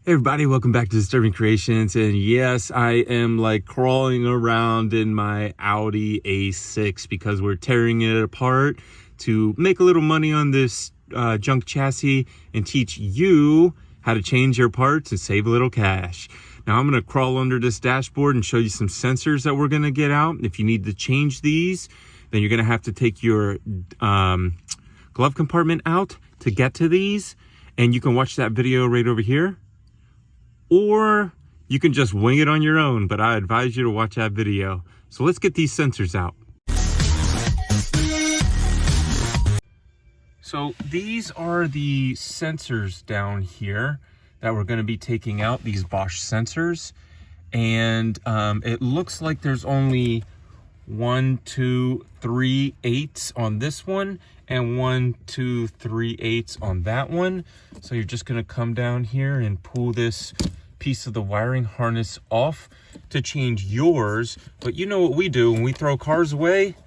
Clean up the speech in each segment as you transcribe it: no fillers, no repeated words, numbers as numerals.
Hey everybody, welcome back to Disturbing Kreationz. And yes, I am like crawling around in my Audi A6 because we're tearing it apart to make a little money on this junk chassis and teach you how to change your parts and save a little cash. Now I'm going to crawl under this dashboard and show you some sensors that we're going to get out. If you need to change these, then you're going to have to take your glove compartment out to get to these. And you can watch that video right over here. Or you can just wing it on your own, but I advise you to watch that video. So let's get these sensors out. So these are the sensors down here that we're going to be taking out, these Bosch sensors. And it looks like there's only 1, 2, 3 8s on this one and 1, 2, 3 8s on that one. So you're just going to come down here and pull this piece of the wiring harness off to change yours. But you know what we do when we throw cars away?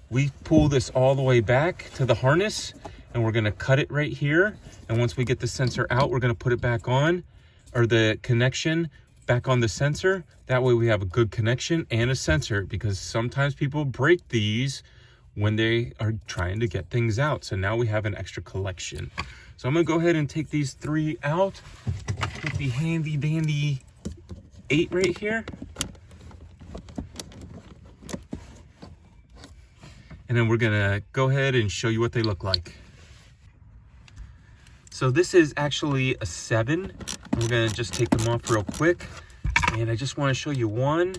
We pull this all the way back to the harness and we're going to cut it right here. And once we get the sensor out, we're going to put it back on, or the connection back on the sensor. That way we have a good connection and a sensor, because sometimes people break these when they are trying to get things out. So now we have an extra collection. So I'm going to go ahead and take these 3 out. Put the handy dandy 8 right here. And then we're going to go ahead and show you what they look like. So this is actually a 7. We're going to just take them off real quick. And I just want to show you one.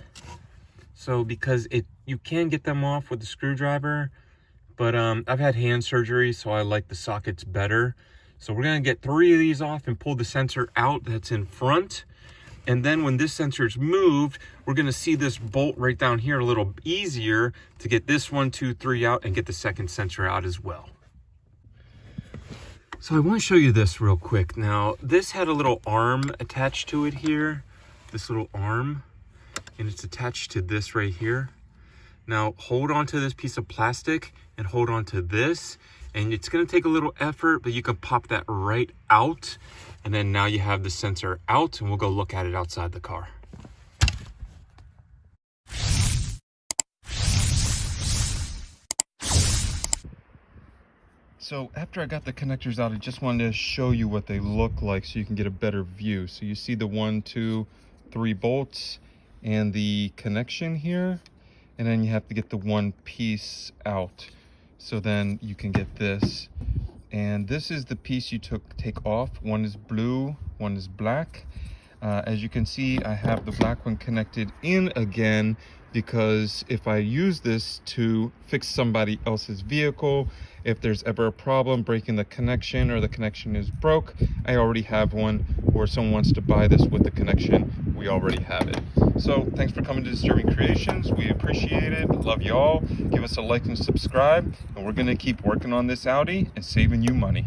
So because you can get them off with a screwdriver, but I've had hand surgery, so I like the sockets better. So we're going to get 3 of these off and pull the sensor out that's in front. And then when this sensor is moved, we're going to see this bolt right down here a little easier to get this 1, 2, 3 out and get the second sensor out as well. So I want to show you this real quick. Now, this had a little arm attached to it here, this little arm, and it's attached to this right here. Now, hold on to this piece of plastic and hold on to this. And it's going to take a little effort, but you can pop that right out. And then now you have the sensor out, and we'll go look at it outside the car. So after I got the connectors out, I just wanted to show you what they look like so you can get a better view. So you see the 1, 2, 3 bolts and the connection here. And then you have to get the one piece out. So then you can get this, and this is the piece you take off. One is blue, one is black. As you can see, I have the black one connected in again, because if I use this to fix somebody else's vehicle, if there's ever a problem breaking the connection or the connection is broke, I already have one, or someone wants to buy this with the connection, we already have it. So thanks for coming to Disturbing Kreationz. We appreciate it. Love you all. Give us a like and subscribe, and we're going to keep working on this Audi and saving you money.